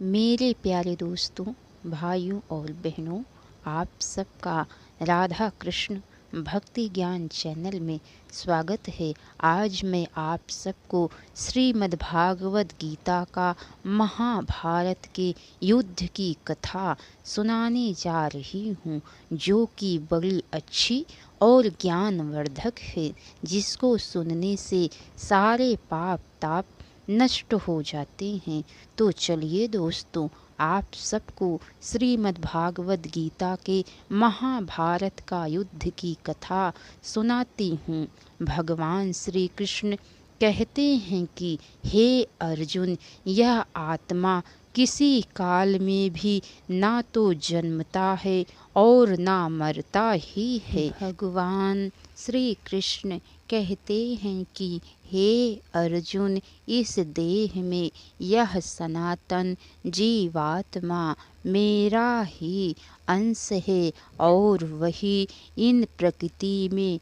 मेरे प्यारे दोस्तों, भाइयों और बहनों, आप सबका राधा कृष्ण भक्ति ज्ञान चैनल में स्वागत है। आज मैं आप सबको श्रीमद् भागवत गीता का महाभारत के युद्ध की कथा सुनाने जा रही हूँ, जो कि बड़ी अच्छी और ज्ञानवर्धक है, जिसको सुनने से सारे पाप ताप नष्ट हो जाते हैं। तो चलिए दोस्तों, आप सबको श्रीमद् भागवत गीता के महाभारत का युद्ध की कथा सुनाती हूँ। भगवान श्री कृष्ण कहते हैं कि हे अर्जुन, यह आत्मा किसी काल में भी ना तो जन्मता है और ना मरता ही है। भगवान श्री कृष्ण कहते हैं कि हे अर्जुन, इस देह में यह सनातन जीवात्मा मेरा ही अंश है और वही इन प्रकृति में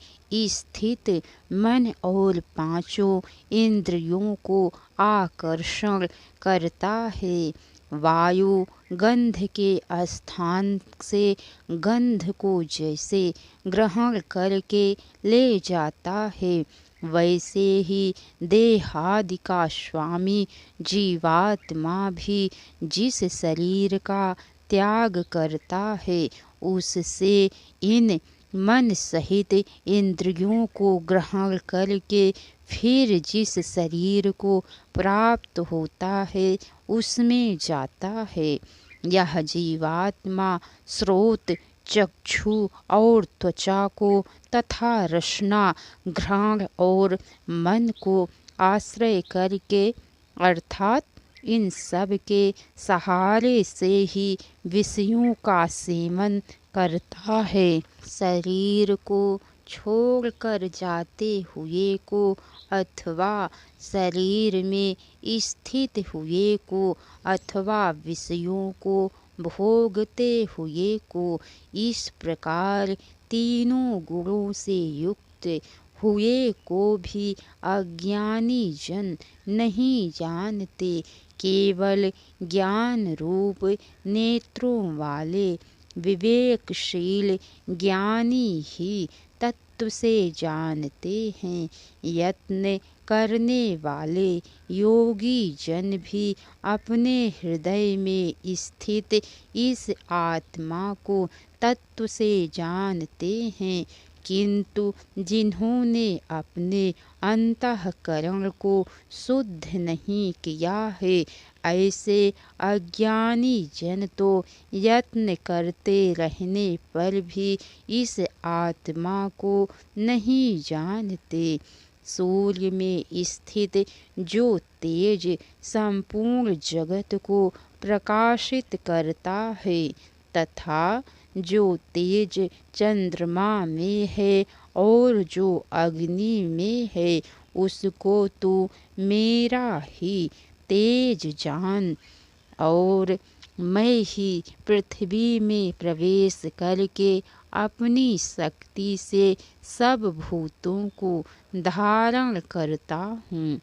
स्थित मन और पांचों इंद्रियों को आकर्षण करता है। वायु गंध के स्थान से गंध को जैसे ग्रहण करके ले जाता है, वैसे ही देहादि का स्वामी जीवात्मा भी जिस शरीर का त्याग करता है, उससे इन मन सहित इंद्रियों को ग्रहण करके फिर जिस शरीर को प्राप्त होता है उसमें जाता है। यह जीवात्मा स्रोत, चक्षु और त्वचा को तथा रसना, घ्राण और मन को आश्रय करके अर्थात इन सब के सहारे से ही विषयों का सेवन करता है। शरीर को छोड़कर जाते हुए को अथवा शरीर में स्थित हुए को अथवा विषयों को भोगते हुए को, इस प्रकार तीनों गुणों से युक्त हुए को भी अज्ञानी जन नहीं जानते। केवल ज्ञान रूप नेत्रों वाले विवेकशील ज्ञानी ही तत्व से जानते हैं। यत्न करने वाले योगी जन भी अपने हृदय में स्थित इस आत्मा को तत्व से जानते हैं, किंतु जिन्होंने अपने अंतःकरण को शुद्ध नहीं किया है, ऐसे अज्ञानी जन तो यत्न करते रहने पर भी इस आत्मा को नहीं जानते। सूर्य में स्थित जो तेज संपूर्ण जगत को प्रकाशित करता है, तथा जो तेज चंद्रमा में है और जो अग्नि में है, उसको तू मेरा ही तेज जान। और मैं ही पृथ्वी में प्रवेश करके अपनी शक्ति से सब भूतों को धारण करता हूँ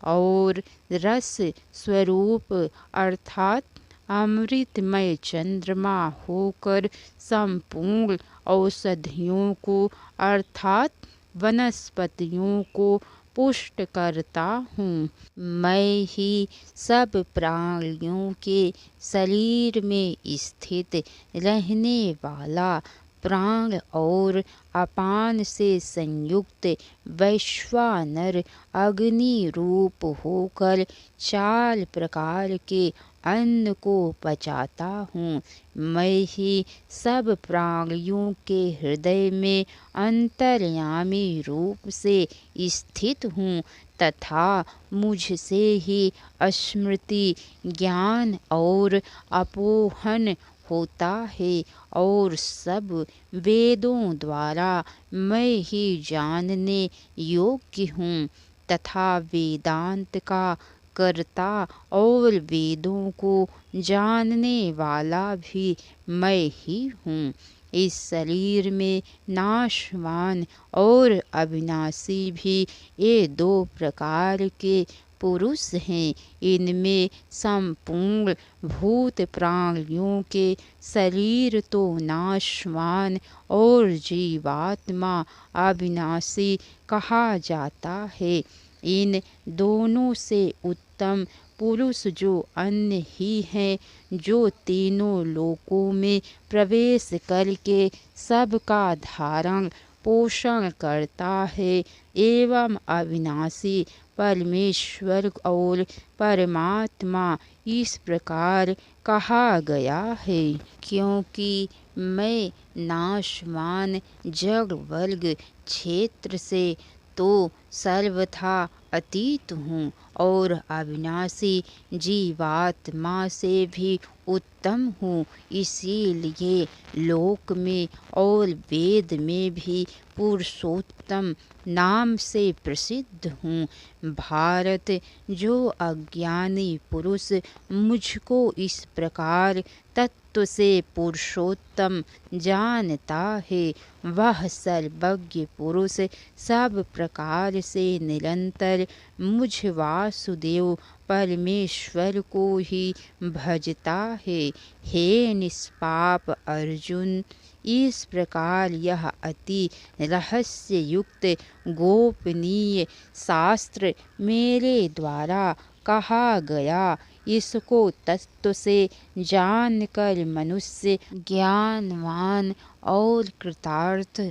और रस स्वरूप अर्थात अमृतमय चंद्रमा होकर संपूर्ण औषधियों को अर्थात वनस्पतियों को पुष्ट करता हूँ। मैं ही सब प्राणियों के शरीर में स्थित रहने वाला प्राण और अपान से संयुक्त वैश्वानर अग्नि रूप होकर 4 प्रकार के अन्न को पचाता हूँ। मैं ही सब प्राणियों के हृदय में अंतर्यामी रूप से स्थित हूँ तथा मुझसे ही स्मृति, ज्ञान और अपोहन होता है और सब वेदों द्वारा मैं ही जानने योग्य हूँ तथा वेदांत का कर्ता और वेदों को जानने वाला भी मैं ही हूँ। इस शरीर में नाशवान और अविनाशी भी ये 2 प्रकार के पुरुष हैं। इनमें संपूर्ण भूत प्राणियों के शरीर तो नाशवान और जीवात्मा अविनाशी कहा जाता है। इन दोनों से उत्तम पुरुष जो अन्य ही हैं, जो तीनों लोकों में प्रवेश करके सबका धारण पोषण करता है एवं अविनाशी परमेश्वर और परमात्मा इस प्रकार कहा गया है। क्योंकि मैं नाशवान जड़ वर्ग क्षेत्र से तो सर्वथा अतीत हूँ और अविनाशी जीवात्मा से भी उत्तम हूँ, इसीलिए लोक में और वेद में भी पुरुषोत्तम नाम से प्रसिद्ध हूँ। भारत, जो अज्ञानी पुरुष मुझको इस प्रकार तत्व से पुरुषोत्तम जानता है, वह सर्वज्ञ पुरुष सब प्रकार से निरंतर मुझ वासुदेव परमेश्वर को ही भजता है। हे निष्पाप अर्जुन, इस प्रकार यह अति रहस्य युक्त गोपनीय शास्त्र मेरे द्वारा कहा गया। इसको तत्व से जानकर मनुष्य ज्ञानवान और कृतार्थ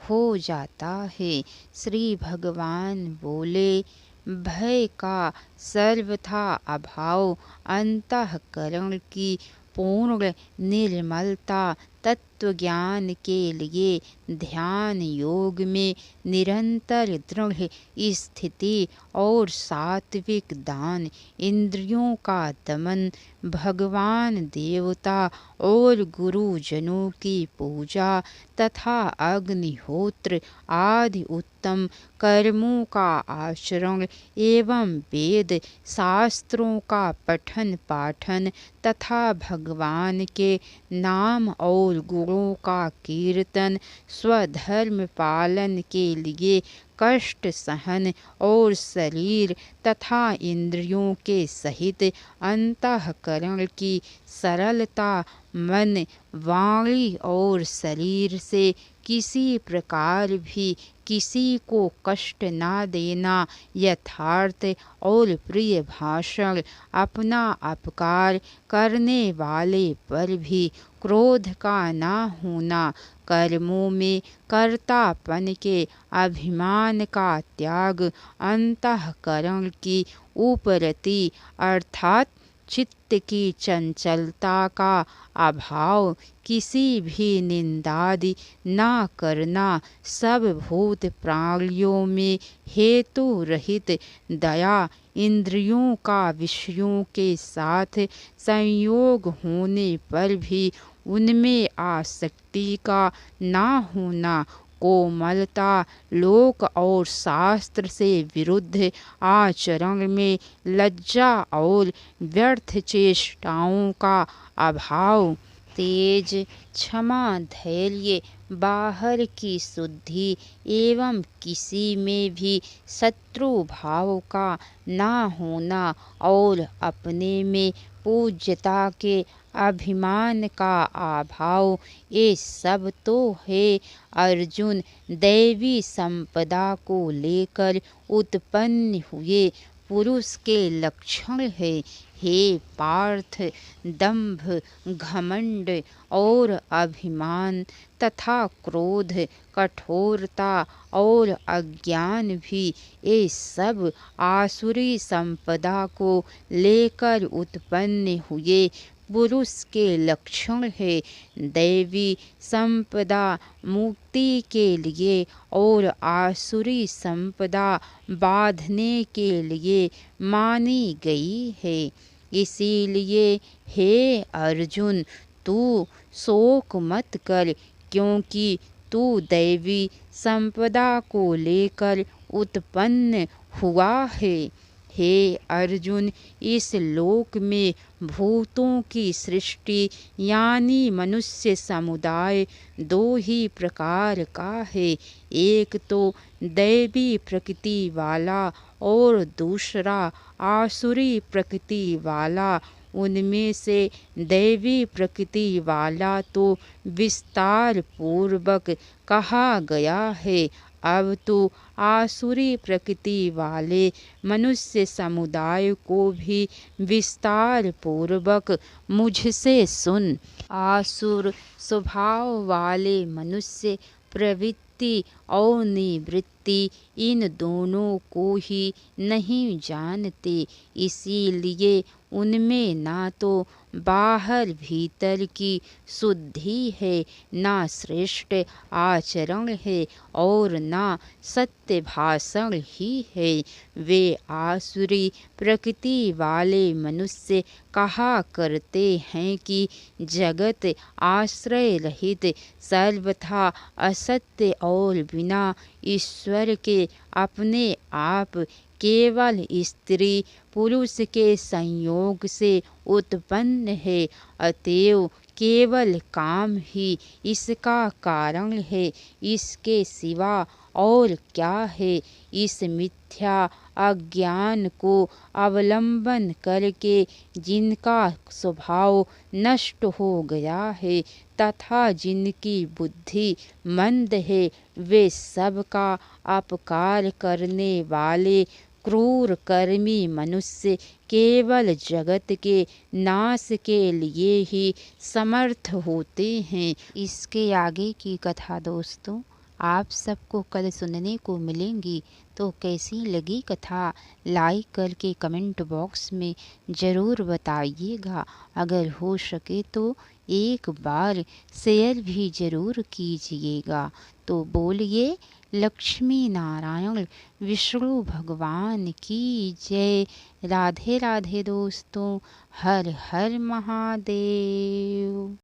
हो जाता है। श्री भगवान बोले, भय का सर्वथा अभाव, अंतःकरण की पूर्ण निर्मलता, तत्व ज्ञान के लिए ध्यान योग में निरंतर दृढ़ स्थिति और सात्विक दान, इंद्रियों का दमन, भगवान देवता और गुरुजनों की पूजा तथा अग्निहोत्र आदि उत्तम कर्मों का आचरण एवं वेद शास्त्रों का पठन पाठन तथा भगवान के नाम और गुणों का कीर्तन, स्वधर्म पालन के लिए कष्ट सहन और शरीर तथा इंद्रियों के सहित अंतःकरण की सरलता, मन वाणी और शरीर से किसी प्रकार भी किसी को कष्ट ना देना, यथार्थ और प्रिय भाषण, अपना अपकार करने वाले पर भी क्रोध का ना होना, कर्मों में कर्तापन के अभिमान का त्याग, अंतःकरण की उपरति अर्थात चित्त की चंचलता का अभाव, किसी भी निंदादि ना करना, सब भूत प्राणियों में हेतु रहित दया, इंद्रियों का विषयों के साथ संयोग होने पर भी उनमें आसक्ति का ना होना, कोमलता, लोक और शास्त्र से विरुद्ध आचरण में लज्जा और व्यर्थ चेष्टाओं का अभाव, तेज, क्षमा, धैर्य, बाहर की शुद्धि एवं किसी में भी शत्रु भाव का ना होना और अपने में पूज्यता के अभिमान का अभाव, ये सब तो है अर्जुन दैवी संपदा को लेकर उत्पन्न हुए पुरुष के लक्षण है। हे पार्थ, दंभ, घमंड और अभिमान तथा क्रोध, कठोरता और अज्ञान भी ये सब आसुरी संपदा को लेकर उत्पन्न हुए पुरुष के लक्षण है। दैवी संपदा मुक्ति के लिए और आसुरी संपदा बांधने के लिए मानी गई है। इसीलिए हे अर्जुन, तू शोक मत कर, क्योंकि तू दैवी संपदा को लेकर उत्पन्न हुआ है। हे अर्जुन, इस लोक में भूतों की सृष्टि यानी मनुष्य समुदाय दो ही प्रकार का है, एक तो दैवी प्रकृति वाला और दूसरा आसुरी प्रकृति वाला। उनमें से दैवी प्रकृति वाला तो विस्तार पूर्वक कहा गया है। अब तो आसुरी प्रकृति वाले मनुष्य समुदाय को भी विस्तार पूर्वक मुझसे सुन। आसुर स्वभाव वाले मनुष्य प्रवृत्ति और निवृत्ति इन दोनों को ही नहीं जानते, इसीलिए उनमें ना तो बाहर भीतर की शुद्धि है, ना श्रेष्ठ आचरण है और ना सत्य भाषण ही है। वे आसुरी प्रकृति वाले मनुष्य कहा करते हैं कि जगत आश्रय रहित सर्वथा असत्य और बिना ईश्वर के अपने आप केवल स्त्री पुरुष के संयोग से उत्पन्न है। अतएव केवल काम ही इसका कारण है, इसके सिवा और क्या है। इस मिथ्या अज्ञान को अवलंबन करके जिनका स्वभाव नष्ट हो गया है तथा जिनकी बुद्धि मंद है, वे सबका अपकार करने वाले क्रूर कर्मी मनुष्य केवल जगत के नाश के लिए ही समर्थ होते हैं। इसके आगे की कथा दोस्तों आप सबको कल सुनने को मिलेंगी। तो कैसी लगी कथा लाइक करके कमेंट बॉक्स में ज़रूर बताइएगा। अगर हो सके तो एक बार शेयर भी ज़रूर कीजिएगा। तो बोलिए लक्ष्मी नारायण विष्णु भगवान की जय। राधे राधे दोस्तों, हर हर महादेव।